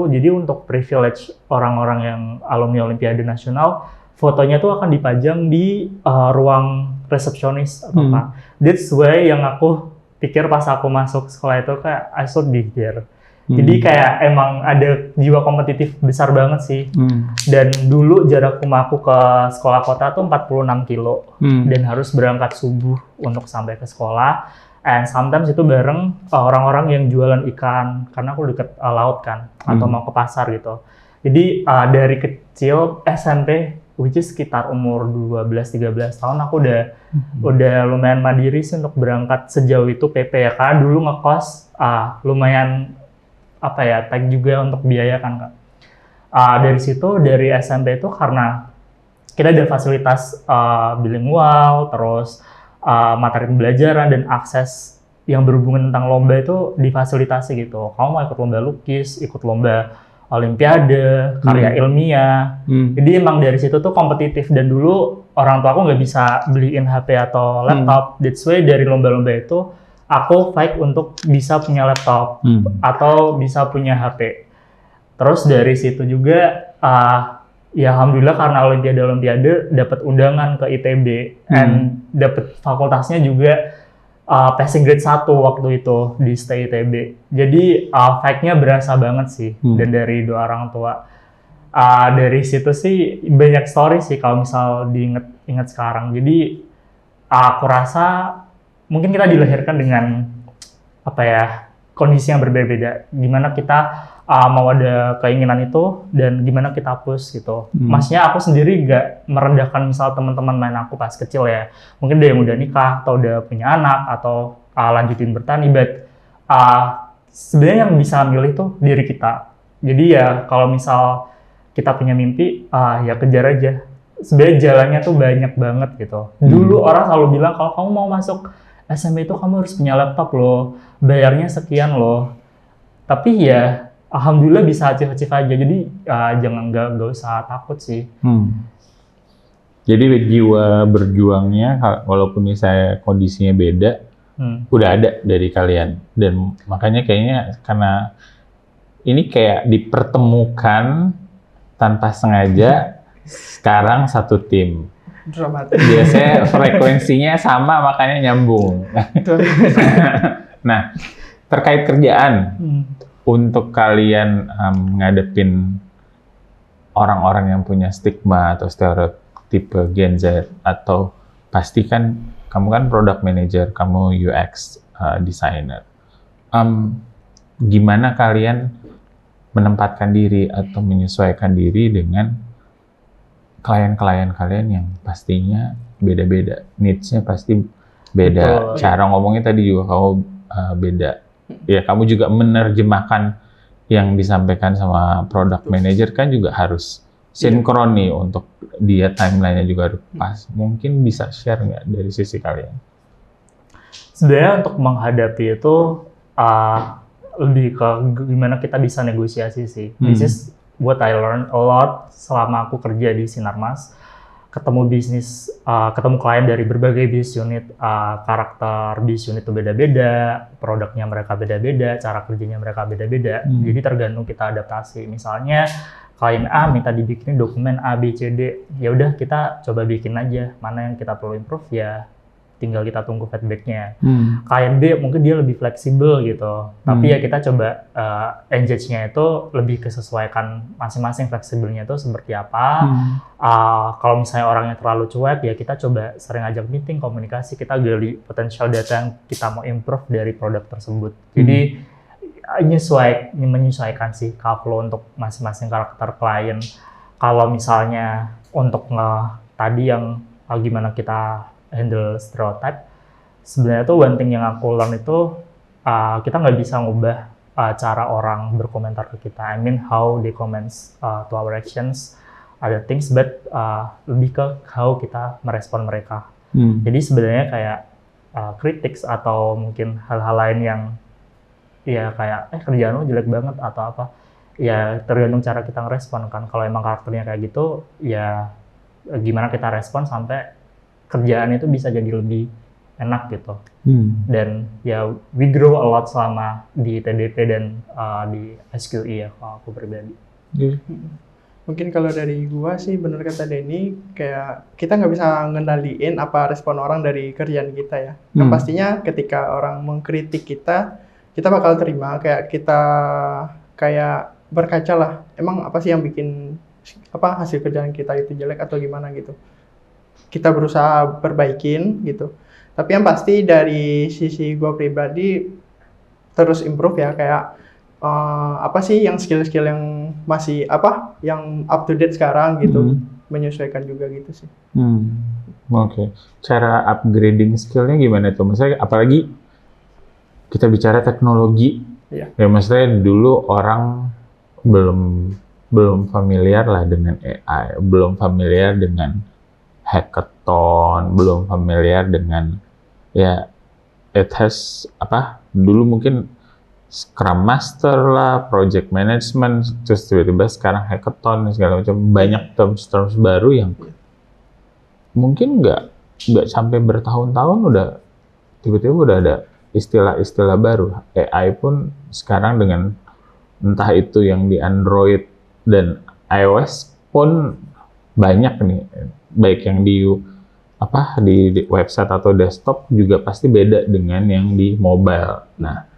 jadi untuk privilege orang-orang yang alumni Olimpiade Nasional, fotonya tuh akan dipajang di ruang resepsionis atau apa. That's why yang aku pikir pas aku masuk sekolah itu kayak I should be there. Jadi kayak emang ada jiwa kompetitif besar banget sih. Dan dulu jarak rumah aku ke sekolah kota tuh 46 kilo. Dan harus berangkat subuh untuk sampai ke sekolah. And sometimes itu bareng orang-orang yang jualan ikan, karena aku deket laut kan, atau mau ke pasar gitu. Jadi dari kecil SMP, which is sekitar umur 12-13 tahun, aku udah lumayan mandiri sih untuk berangkat sejauh itu PP ya, karena dulu ngekos lumayan tight juga untuk biaya kan Kak. Dari situ, dari SMP itu karena kita ada fasilitas bilingual, terus materi pembelajaran dan akses yang berhubungan tentang lomba itu difasilitasi gitu. Kamu mau ikut lomba lukis, ikut lomba olimpiade, karya ilmiah. Jadi emang dari situ tuh kompetitif, dan dulu orang tua aku nggak bisa beliin HP atau laptop. That's why dari lomba-lomba itu aku fight untuk bisa punya laptop atau bisa punya HP. Terus dari situ juga ya alhamdulillah karena olimpiade dapat undangan ke ITB and dapat fakultasnya juga passing grade 1 waktu itu di STI ITB. Jadi fight-nya berasa banget sih dan dari dua orang tua. Dari situ sih banyak story sih kalau misal diingat sekarang. Jadi aku rasa mungkin kita dilahirkan dengan kondisi yang berbeda-beda. Gimana kita mau ada keinginan itu dan gimana kita push gitu. Maksudnya aku sendiri nggak merendahkan misal teman-teman main aku pas kecil ya. Mungkin dia yang udah nikah atau udah punya anak atau lanjutin bertani, but sebenarnya yang bisa milih tuh diri kita. Jadi ya kalau misal kita punya mimpi, ya kejar aja. Sebenarnya jalannya tuh banyak banget gitu. Dulu orang selalu bilang kalau kamu mau masuk SMP itu kamu harus punya laptop loh, bayarnya sekian loh. Tapi ya alhamdulillah bisa achieve aja, jadi jangan nggak usah takut sih. Jadi jiwa berjuangnya, walaupun misalnya kondisinya beda, udah ada dari kalian. Dan makanya kayaknya karena ini kayak dipertemukan tanpa sengaja, sekarang satu tim. Dramatis. Biasanya frekuensinya sama, makanya nyambung. Nah, terkait kerjaan. Untuk kalian ngadepin orang-orang yang punya stigma atau stereotipe Gen Z, atau pasti kan kamu kan product manager, kamu UX designer. Gimana kalian menempatkan diri atau menyesuaikan diri dengan klien-klien kalian yang pastinya beda-beda, needs-nya pasti beda. Betul. Cara ngomongnya tadi juga kamu beda. Ya, kamu juga menerjemahkan yang disampaikan sama product manager kan juga harus sinkron nih, untuk dia timeline-nya juga harus pas. Mungkin bisa share nggak dari sisi kalian? Sebenarnya untuk menghadapi itu lebih ke gimana kita bisa negosiasi sih. This is what I learned a lot selama aku kerja di Sinarmas. Ketemu ketemu klien dari berbagai business unit, karakter business unit itu beda-beda, produknya mereka beda-beda, cara kerjanya mereka beda-beda. Jadi tergantung kita adaptasi. Misalnya klien A minta dibikinin dokumen A, B, C, D, ya udah kita coba bikin aja. Mana yang kita perlu improve ya tinggal kita tunggu feedbacknya. Klien B mungkin dia lebih fleksibel gitu, tapi ya kita coba engage-nya itu lebih kesesuaikan masing-masing fleksibelnya itu seperti apa. Kalau misalnya orangnya terlalu cuek ya kita coba sering ajak meeting, komunikasi, kita gali potensial data yang kita mau improve dari produk tersebut. Jadi menyesuaikan sih flow untuk masing-masing karakter klien. Kalau misalnya untuk tadi yang gimana kita handle stereotype, sebenarnya tuh one thing yang aku learn itu kita nggak bisa ngubah cara orang berkomentar ke kita. I mean how they comments to our actions, other things, but lebih ke how kita merespon mereka. Jadi sebenarnya kayak critics atau mungkin hal-hal lain yang ya kayak kerjaan lo jelek banget atau apa, ya tergantung cara kita ngerespon kan. Kalau emang karakternya kayak gitu, ya gimana kita respon sampai kerjaan itu bisa jadi lebih enak gitu. Dan ya we grow a lot selama di TDP dan di SQI ya kalau aku pribadi. Mungkin kalau dari gua sih bener kata Denny, kayak kita nggak bisa ngendaliin apa respon orang dari kerjaan kita ya. Yang pastinya ketika orang mengkritik kita bakal terima, kayak kita berkaca lah, emang apa sih yang bikin hasil kerjaan kita itu jelek atau gimana gitu. Kita berusaha perbaikin gitu. Tapi yang pasti dari sisi gue pribadi terus improve ya, kayak apa sih yang skill-skill yang masih yang up to date sekarang gitu, menyesuaikan juga gitu sih. Oke. Cara upgrading skillnya gimana tuh? Maksudnya apalagi kita bicara teknologi, Iya. ya maksudnya dulu orang belum familiar lah dengan AI, belum familiar dengan hackathon, belum familiar dengan ya it has dulu mungkin Scrum Master lah, Project Management, terus tiba-tiba sekarang hackathon segala macam, banyak terms baru yang mungkin nggak sampai bertahun-tahun udah tiba-tiba udah ada istilah-istilah baru. AI pun sekarang dengan entah itu yang di Android dan iOS pun banyak nih, baik yang di website atau desktop juga pasti beda dengan yang di mobile. Nah,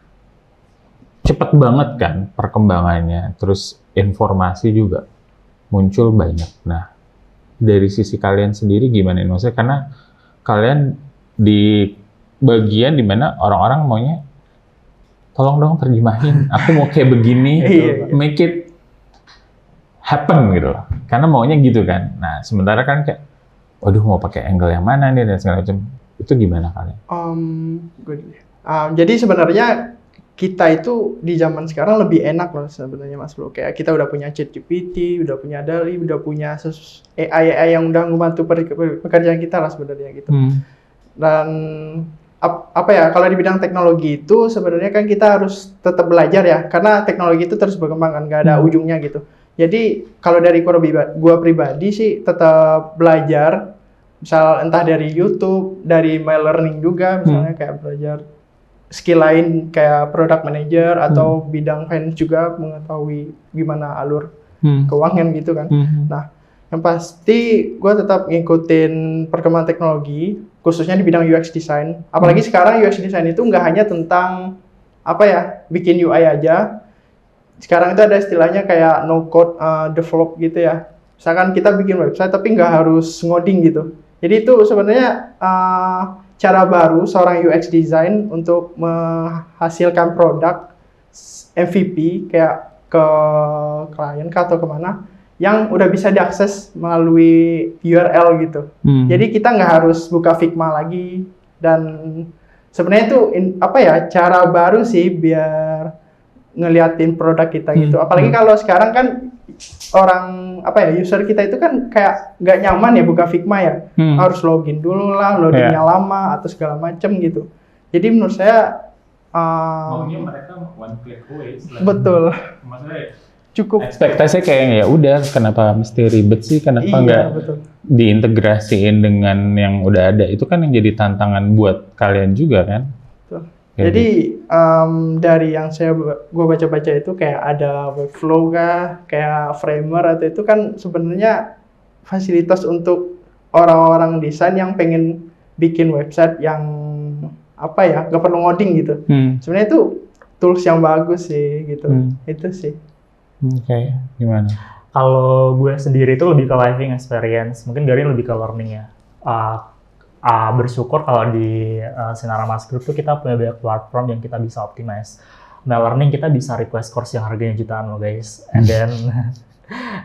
cepet banget kan perkembangannya, terus informasi juga muncul banyak. Nah, dari sisi kalian sendiri gimana? Maksudnya karena kalian di bagian dimana orang-orang maunya tolong dong terjemahin, aku mau kayak begini, make it happen gitu loh. Karena maunya gitu kan. Nah, sementara kan kayak, waduh mau pakai angle yang mana nih dan segala macam. Itu gimana kalian? Jadi sebenarnya kita itu di zaman sekarang lebih enak loh sebenarnya Mas Bro. Kayak kita udah punya ChatGPT, udah punya DALL-E, udah punya AI yang udah membantu pekerjaan kita lah sebenarnya gitu. Dan kalau di bidang teknologi itu sebenarnya kan kita harus tetap belajar ya, karena teknologi itu terus berkembang kan, nggak ada ujungnya gitu. Jadi kalau dari gua pribadi sih tetap belajar, misal entah dari YouTube, dari My Learning juga, misalnya kayak belajar skill lain kayak product manager atau bidang finance juga, mengetahui gimana alur keuangan gitu kan. Nah, yang pasti gue tetap ngikutin perkembangan teknologi, khususnya di bidang UX design. Apalagi sekarang UX design itu nggak hanya tentang bikin UI aja. Sekarang itu ada istilahnya kayak no code develop gitu ya. Misalkan kita bikin website tapi nggak harus ngoding gitu. Jadi itu sebenarnya cara baru seorang UX design untuk menghasilkan produk MVP kayak ke klien atau kemana yang udah bisa diakses melalui URL gitu. Jadi kita nggak harus buka Figma lagi, dan sebenarnya itu cara baru sih biar ngeliatin produk kita gitu. Apalagi kalau sekarang kan orang user kita itu kan kayak nggak nyaman ya buka Figma ya, harus login dulu lah, loadingnya lama atau segala macem gitu. Jadi menurut saya maunya mereka one click away. Betul. Maksudnya cukup. Ekspektasinya kayak ya udah, kenapa mesti ribet sih? Kenapa nggak diintegrasiin dengan yang udah ada? Itu kan yang jadi tantangan buat kalian juga kan? Betul. Jadi dari yang gue baca-baca itu kayak ada workflow kah, kayak framer, atau itu kan sebenarnya fasilitas untuk orang-orang desain yang pengen bikin website yang nggak perlu ngoding gitu. Sebenarnya itu tools yang bagus sih gitu. Itu sih. Oke, gimana? Kalau gue sendiri itu lebih ke living experience, mungkin Garin lebih ke learning ya. Bersyukur kalau di Sinaramas Group tuh kita punya banyak platform yang kita bisa optimize. Nah, learning kita bisa request course yang harganya jutaan loh guys, and then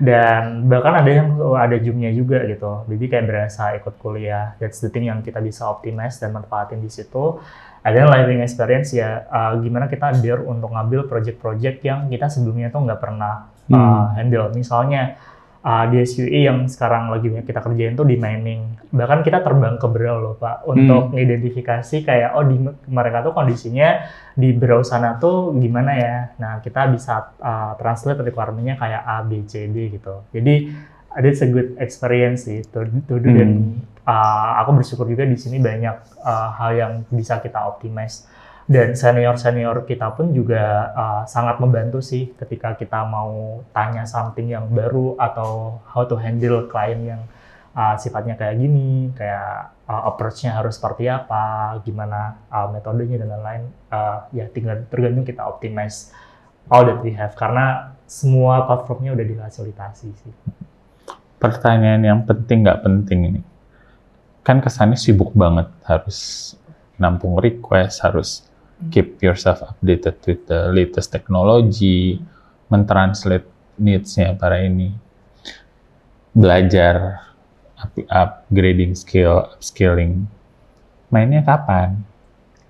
dan bahkan ada Zoom-nya juga gitu. Jadi kayak berasa ikut kuliah. That's the thing yang kita bisa optimize dan manfaatin di situ. Ada living experience ya, gimana kita dare untuk ngambil project-project yang kita sebelumnya tuh nggak pernah handle. Misalnya di SUE yang sekarang lagi kita kerjain tuh di mining. Bahkan kita terbang ke Brau loh Pak, untuk mengidentifikasi kayak di mereka tuh kondisinya di Brau sana tuh gimana ya. Nah kita bisa translate requirement-nya kayak A, B, C, D gitu. Jadi it's a good experience sih to do dan aku bersyukur juga di sini banyak hal yang bisa kita optimize, dan senior kita pun juga sangat membantu sih ketika kita mau tanya something yang baru atau how to handle klien yang sifatnya kayak gini, kayak approach-nya harus seperti apa, gimana metodenya dan lain-lain. Ya tinggal tergantung kita optimize all that we have, karena semua platformnya udah difasilitasi sih. Pertanyaan yang penting nggak penting ini, kan kesannya sibuk banget harus nampung request, harus keep yourself updated with the latest technology, mentranslate needs-nya para ini, belajar, upgrading skill, upskilling. Mainnya kapan?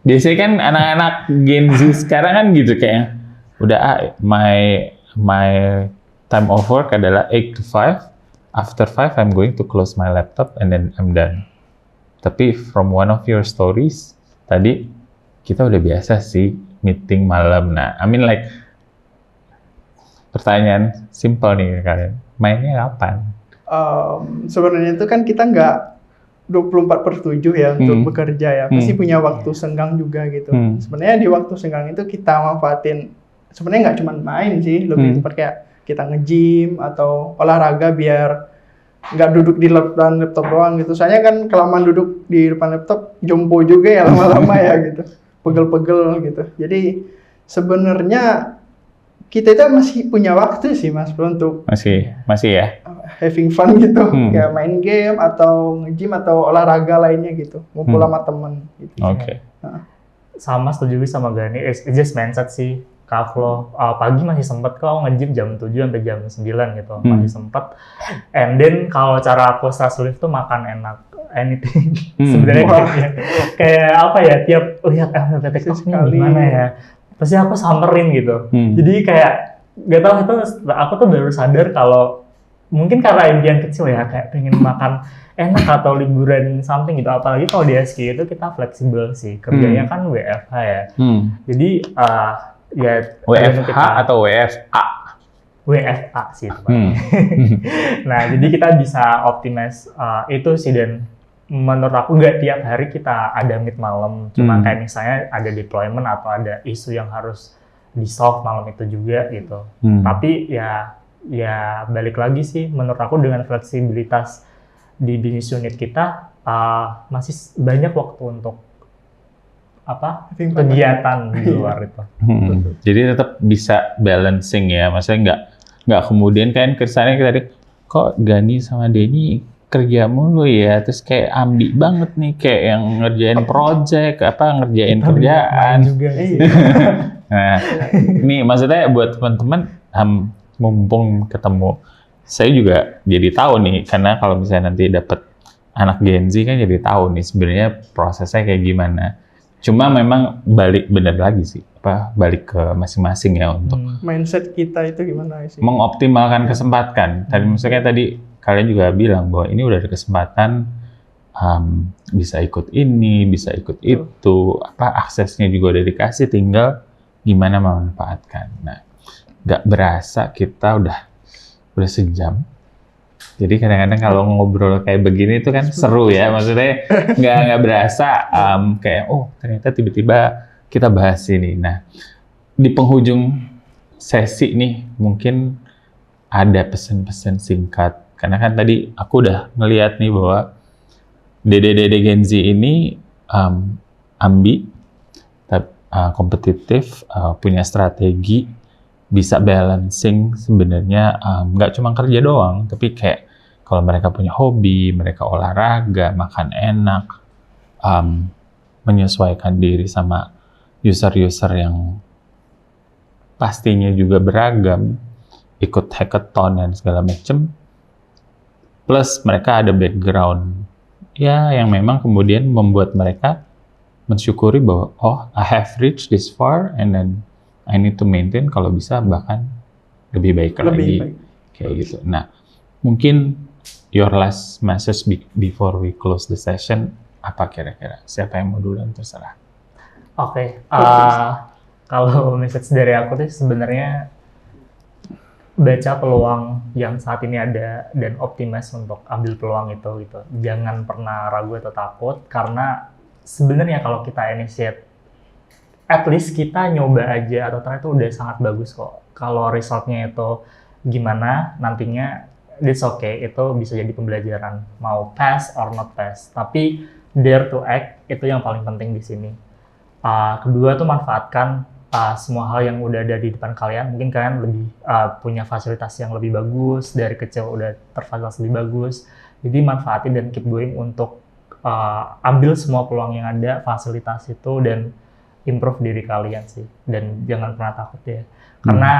Biasanya kan anak-anak Gen Z sekarang kan gitu kayak udah my time of work adalah 8 to 5. After 5 I'm going to close my laptop and then I'm done. Tapi from one of your stories tadi kita udah biasa sih meeting malam. Nah, I mean like pertanyaan simple nih kalian. Mainnya kapan? Sebenarnya itu kan kita nggak 24/7 ya untuk bekerja ya. Pasti punya waktu senggang juga gitu. Sebenarnya di waktu senggang itu kita manfaatin, sebenarnya nggak cuma main sih, lebih tepat kayak kita nge-gym atau olahraga biar nggak duduk di depan laptop doang gitu. Soalnya kan kelamaan duduk di depan laptop jompo juga ya lama-lama ya gitu. Pegel-pegel gitu. Jadi sebenarnya kita itu masih punya waktu sih Mas Bro untuk masih ya having fun gitu, kayak main game atau nge-gym atau olahraga lainnya gitu, ngumpul sama temen gitu. Oke. Sama setuju sama Gani, it's just mindset sih. Kalau pagi masih sempet kok nge-gym jam 7 sampai jam 9 gitu, masih sempet. And then kalau cara aku stress relief tuh makan enak, anything. Sebenarnya kayak apa ya, tiap lihat TikTok ini gimana ya, pasti aku samperin gitu. Jadi kayak gak tau itu, aku tuh baru sadar kalau mungkin karena impian kecil ya, kayak pengen makan enak atau liburan something gitu. Apalagi kalau di SK itu kita fleksibel sih, kerjanya kan WFH ya. Jadi ya WFH atau WFA? WFA sih itu. Nah, jadi kita bisa optimize itu sih, dan menurut aku nggak tiap hari kita ada meet malam, cuma kayak misalnya ada deployment atau ada isu yang harus di-solve malam itu juga gitu. Tapi ya balik lagi sih, menurut aku dengan fleksibilitas di business unit kita masih banyak waktu untuk kegiatan di luar itu. Jadi tetap bisa balancing ya, maksudnya nggak kemudian kan kesannya tadi kok Gani sama Denny kerja mulu ya, terus kayak ambi banget nih, kayak yang ngerjain project, ngerjain kerjaan juga sih. Nah, ini maksudnya buat teman-teman, mumpung ketemu, saya juga jadi tahu nih, karena kalau misalnya nanti dapat anak Gen Z kan jadi tahu nih sebenarnya prosesnya kayak gimana. Cuma memang bener lagi sih, balik ke masing-masing ya untuk mindset kita itu gimana sih? Mengoptimalkan kesempatan. Tadi kalian juga bilang bahwa ini udah ada kesempatan, bisa ikut ini, bisa ikut itu, aksesnya juga udah dikasih, tinggal gimana memanfaatkan. Nah, nggak berasa kita udah sejam. Jadi kadang-kadang kalau ngobrol kayak begini itu kan seru ya, maksudnya nggak berasa kayak ternyata tiba-tiba kita bahas ini. Nah, di penghujung sesi nih mungkin ada pesan-pesan singkat, karena kan tadi aku udah ngelihat nih bahwa Dede Gen Z ini ambi, kompetitif, punya strategi, bisa balancing sebenarnya, nggak cuma kerja doang, tapi kayak kalau mereka punya hobi, mereka olahraga, makan enak, menyesuaikan diri sama user-user yang pastinya juga beragam, ikut hackathon dan segala macem, plus mereka ada background ya yang memang kemudian membuat mereka mensyukuri bahwa I have reached this far and then I need to maintain, kalau bisa bahkan lebih baik lagi. Kayak gitu. Nah, mungkin your last message before we close the session apa kira-kira? Siapa yang mau duluan, terserah. Oke. Kalau message dari aku tuh sebenarnya baca peluang yang saat ini ada dan optimis untuk ambil peluang itu gitu. Jangan pernah ragu atau takut, karena sebenarnya kalau kita initiate, at least kita nyoba aja atau ternyata udah sangat bagus kok. Kalau resultnya itu gimana nantinya, it's okay, itu bisa jadi pembelajaran, mau pass or not pass. Tapi dare to act itu yang paling penting di sini. Kedua tuh manfaatkan semua hal yang udah ada di depan kalian. Mungkin kalian lebih punya fasilitas yang lebih bagus, dari kecil udah terfasilitas lebih bagus. Jadi manfaatin dan keep going untuk ambil semua peluang yang ada, fasilitas itu, dan improve diri kalian sih. Dan jangan pernah takut ya. Karena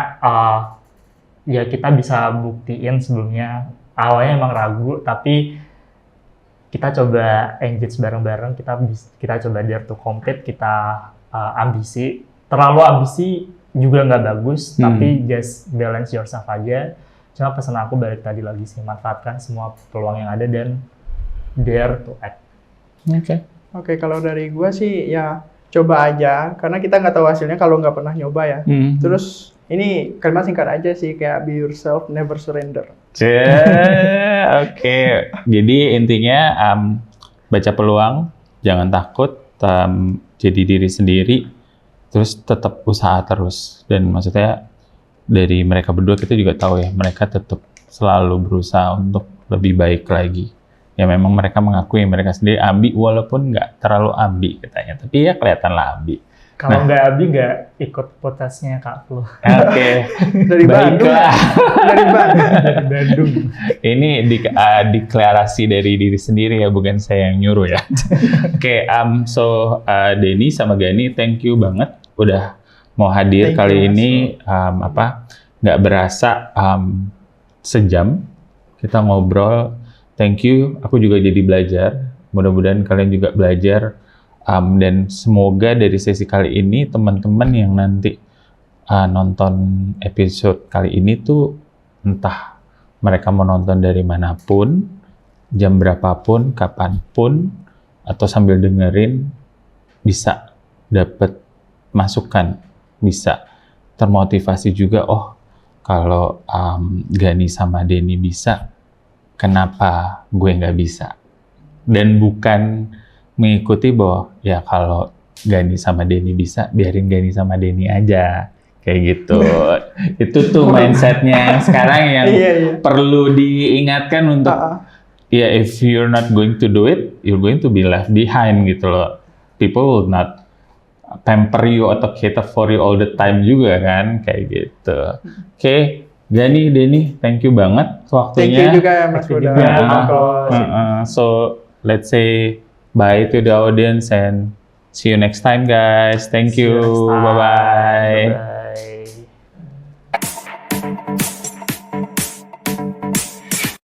ya kita bisa buktiin sebelumnya, awalnya emang ragu, tapi kita coba engage bareng-bareng, kita coba dare to compete, kita ambisi. Terlalu ambisi juga nggak bagus, tapi just balance yourself aja. Cuma pesan aku balik tadi lagi sih, manfaatkan semua peluang yang ada dan dare to act. Oke, kalau dari gua sih ya coba aja, karena kita nggak tahu hasilnya kalau nggak pernah nyoba ya. Terus ini kalimat singkat aja sih, kayak be yourself, never surrender. Oke. Jadi intinya baca peluang, jangan takut, jadi diri sendiri, terus tetap usaha terus. Dan maksudnya dari mereka berdua kita juga tahu ya, mereka tetap selalu berusaha untuk lebih baik lagi. Ya memang mereka mengakui mereka sendiri ambi, walaupun nggak terlalu ambi katanya, tapi ya kelihatan lah ambi. Kalau nggak Abi nggak ikut podcastnya Kak Flo. Oke. Dari Bandung. Dari Bandung. Ini deklarasi dari diri sendiri ya, bukan saya yang nyuruh ya. Oke, so Denny sama Gani, thank you banget udah mau hadir kali ini. Nggak berasa sejam kita ngobrol. Thank you, aku juga jadi belajar. Mudah-mudahan kalian juga belajar. Dan semoga dari sesi kali ini teman-teman yang nanti nonton episode kali ini tuh entah mereka mau nonton dari manapun, jam berapapun, kapanpun, atau sambil dengerin bisa dapat masukan, bisa termotivasi juga. Oh, kalau Gani sama Denny bisa, kenapa gue nggak bisa? Dan bukan mengikuti bahwa ya kalau Gani sama Denny bisa, biarin Gani sama Denny aja, kayak gitu. Itu tuh mindsetnya sekarang yang perlu diingatkan untuk ya, if you're not going to do it, you're going to be left behind gitu loh. People will not pamper you atau cater for you all the time juga kan, kayak gitu. Oke, Gani, Denny, thank you banget waktunya. Thank you juga ya Mas Buda. So let's say bye to the audience and see you next time, guys. Thank you. Bye-bye.